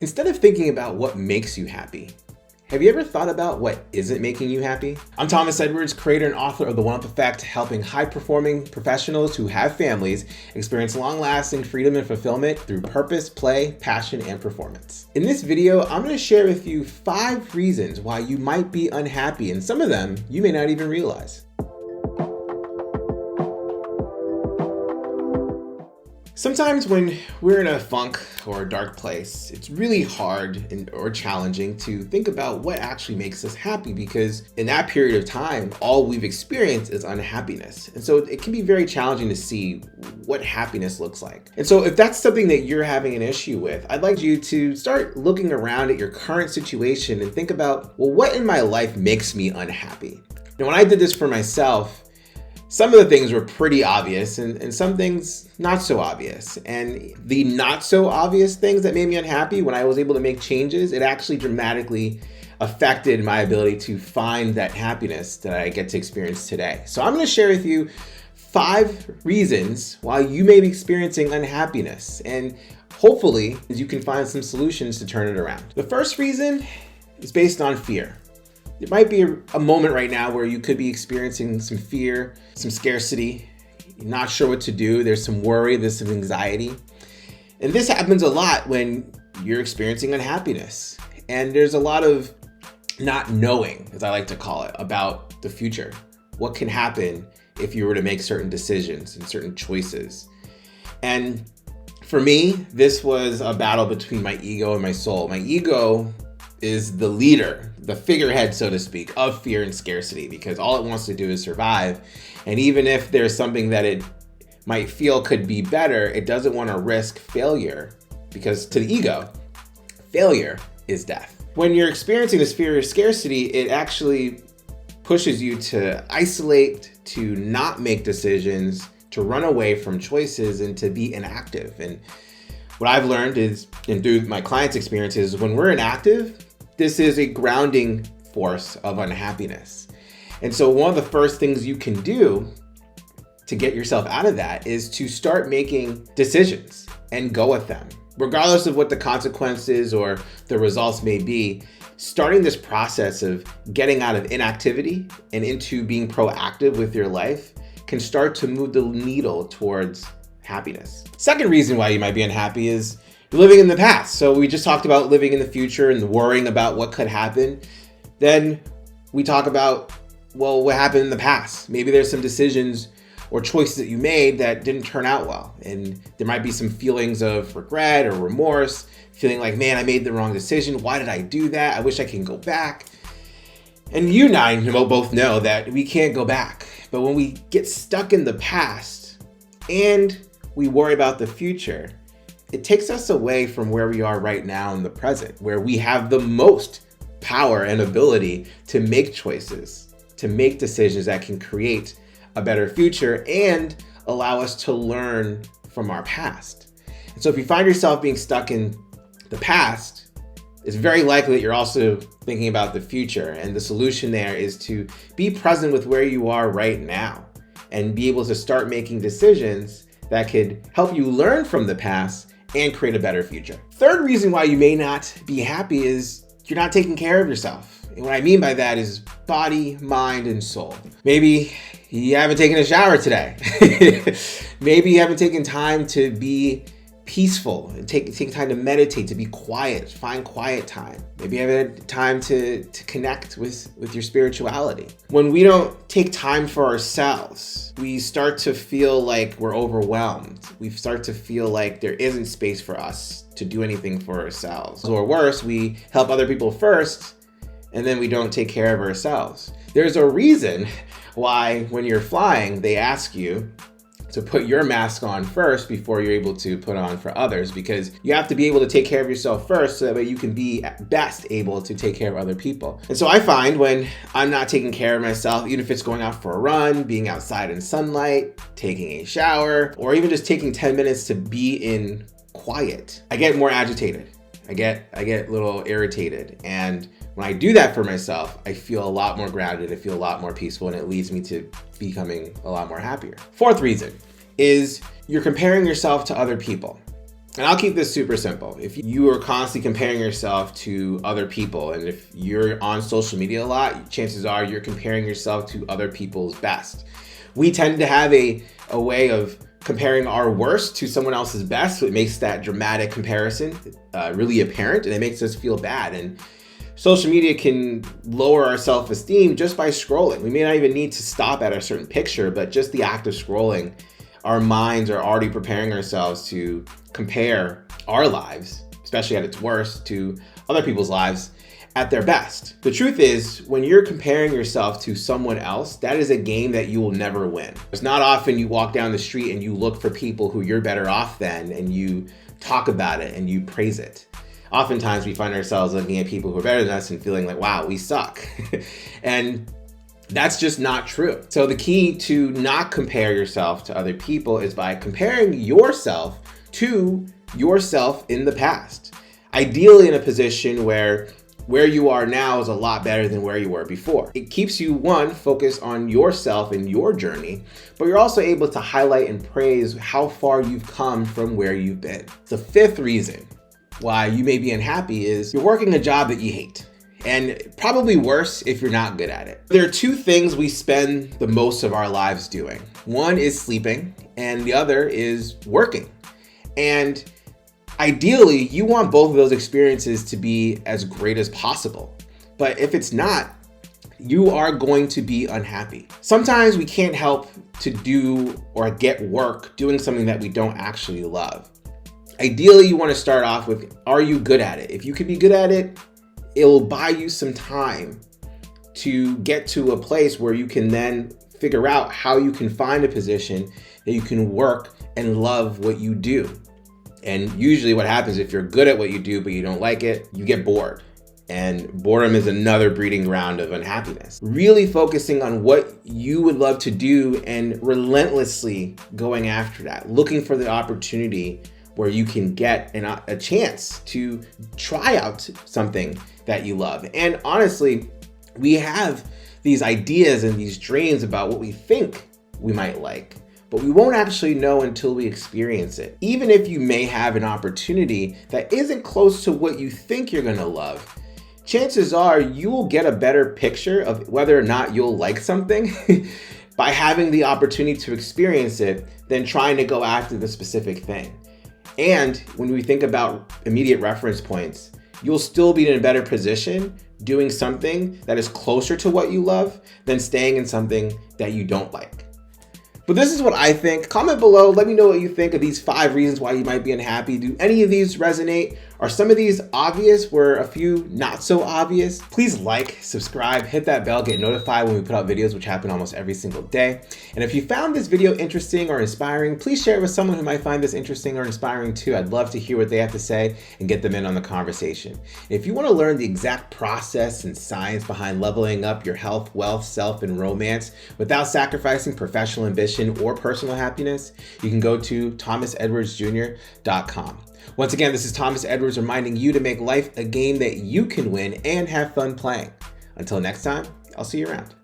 Instead of thinking about what makes you happy, have you ever thought about what isn't making you happy? I'm Thomas Edwards, creator and author of The One Up Effect, helping high-performing professionals who have families experience long-lasting freedom and fulfillment through purpose, play, passion, and performance. In this video, I'm going to share with you 5 reasons why you might be unhappy, and some of them you may not even realize. Sometimes when we're in a funk or a dark place, it's really hard or challenging to think about what actually makes us happy, because in that period of time, all we've experienced is unhappiness. And so it can be very challenging to see what happiness looks like. And so if that's something that you're having an issue with, I'd like you to start looking around at your current situation and think about, well, what in my life makes me unhappy? Now, when I did this for myself, some of the things were pretty obvious and some things not so obvious. And the not so obvious things that made me unhappy, when I was able to make changes, it actually dramatically affected my ability to find that happiness that I get to experience today. So I'm going to share with you 5 reasons why you may be experiencing unhappiness, and hopefully you can find some solutions to turn it around. The first reason is based on fear. There might be a moment right now where you could be experiencing some fear, some scarcity, you're not sure what to do, there's some worry, there's some anxiety. And this happens a lot when you're experiencing unhappiness. And there's a lot of not knowing, as I like to call it, about the future. What can happen if you were to make certain decisions and certain choices? And for me, this was a battle between my ego and my soul. My ego is the leader, the figurehead, so to speak, of fear and scarcity, because all it wants to do is survive. And even if there's something that it might feel could be better, it doesn't want to risk failure, because to the ego, failure is death. When you're experiencing this fear of scarcity, it actually pushes you to isolate, to not make decisions, to run away from choices, and to be inactive. And what I've learned is, and through my clients' experiences, when we're inactive, this is a grounding force of unhappiness. And so one of the first things you can do to get yourself out of that is to start making decisions and go with them. Regardless of what the consequences or the results may be, starting this process of getting out of inactivity and into being proactive with your life can start to move the needle towards happiness. Second reason why you might be unhappy is living in the past. So we just talked about living in the future and worrying about what could happen. Then we talk about, well, what happened in the past? Maybe there's some decisions or choices that you made that didn't turn out well. And there might be some feelings of regret or remorse, feeling like, man, I made the wrong decision. Why did I do that? I wish I can go back. And you and I both know that we can't go back. But when we get stuck in the past and we worry about the future, it takes us away from where we are right now in the present, where we have the most power and ability to make choices, to make decisions that can create a better future and allow us to learn from our past. And so if you find yourself being stuck in the past, it's very likely that you're also thinking about the future. And the solution there is to be present with where you are right now and be able to start making decisions that could help you learn from the past and create a better future. Third reason why you may not be happy is you're not taking care of yourself. And what I mean by that is body, mind, and soul. Maybe you haven't taken a shower today. Maybe you haven't taken time to be peaceful and take time to meditate, to be quiet, find quiet time. Maybe you haven't had time to connect with your spirituality. When we don't take time for ourselves, we start to feel like we're overwhelmed. We start to feel like there isn't space for us to do anything for ourselves. Or worse, we help other people first, and then we don't take care of ourselves. There's a reason why when you're flying, they ask you to put your mask on first before you're able to put on for others, because you have to be able to take care of yourself first so that way you can be at best able to take care of other people. And so I find when I'm not taking care of myself, even if it's going out for a run, being outside in sunlight, taking a shower, or even just taking 10 minutes to be in quiet, I get more agitated. I get a little irritated. And when I do that for myself, I feel a lot more grounded, I feel a lot more peaceful, and it leads me to becoming a lot more happier. Fourth reason is you're comparing yourself to other people. And I'll keep this super simple. If you are constantly comparing yourself to other people, and if you're on social media a lot, chances are you're comparing yourself to other people's best. We tend to have a way of comparing our worst to someone else's best, so it makes that dramatic comparison really apparent, and it makes us feel bad. And social media can lower our self-esteem just by scrolling. We may not even need to stop at a certain picture, but just the act of scrolling, our minds are already preparing ourselves to compare our lives, especially at its worst, to other people's lives at their best. The truth is, when you're comparing yourself to someone else, that is a game that you will never win. It's not often you walk down the street and you look for people who you're better off than, and you talk about it and you praise it. Oftentimes we find ourselves looking at people who are better than us and feeling like, wow, we suck. And that's just not true. So the key to not compare yourself to other people is by comparing yourself to yourself in the past. Ideally in a position where you are now is a lot better than where you were before. It keeps you, one, focused on yourself and your journey, but you're also able to highlight and praise how far you've come from where you've been. The fifth reason why you may be unhappy is you're working a job that you hate. And probably worse if you're not good at it. There are two things we spend the most of our lives doing. One is sleeping, and the other is working. And ideally, you want both of those experiences to be as great as possible. But if it's not, you are going to be unhappy. Sometimes we can't help to do or get work doing something that we don't actually love. Ideally, you want to start off with, are you good at it? If you can be good at it, it will buy you some time to get to a place where you can then figure out how you can find a position that you can work and love what you do. And usually what happens if you're good at what you do but you don't like it, you get bored. And boredom is another breeding ground of unhappiness. Really focusing on what you would love to do and relentlessly going after that, looking for the opportunity where you can get a chance to try out something that you love. And honestly, we have these ideas and these dreams about what we think we might like, but we won't actually know until we experience it. Even if you may have an opportunity that isn't close to what you think you're gonna love, chances are you will get a better picture of whether or not you'll like something by having the opportunity to experience it than trying to go after the specific thing. And when we think about immediate reference points, you'll still be in a better position doing something that is closer to what you love than staying in something that you don't like. But this is what I think. Comment below, let me know what you think of these 5 reasons why you might be unhappy. Do any of these resonate? Are some of these obvious? Were a few not so obvious? Please like, subscribe, hit that bell, get notified when we put out videos, which happen almost every single day. And if you found this video interesting or inspiring, please share it with someone who might find this interesting or inspiring too. I'd love to hear what they have to say and get them in on the conversation. If you want to learn the exact process and science behind leveling up your health, wealth, self, and romance without sacrificing professional ambition or personal happiness, you can go to thomasedwardsjr.com. Once again, this is Thomas Edwards reminding you to make life a game that you can win and have fun playing. Until next time, I'll see you around.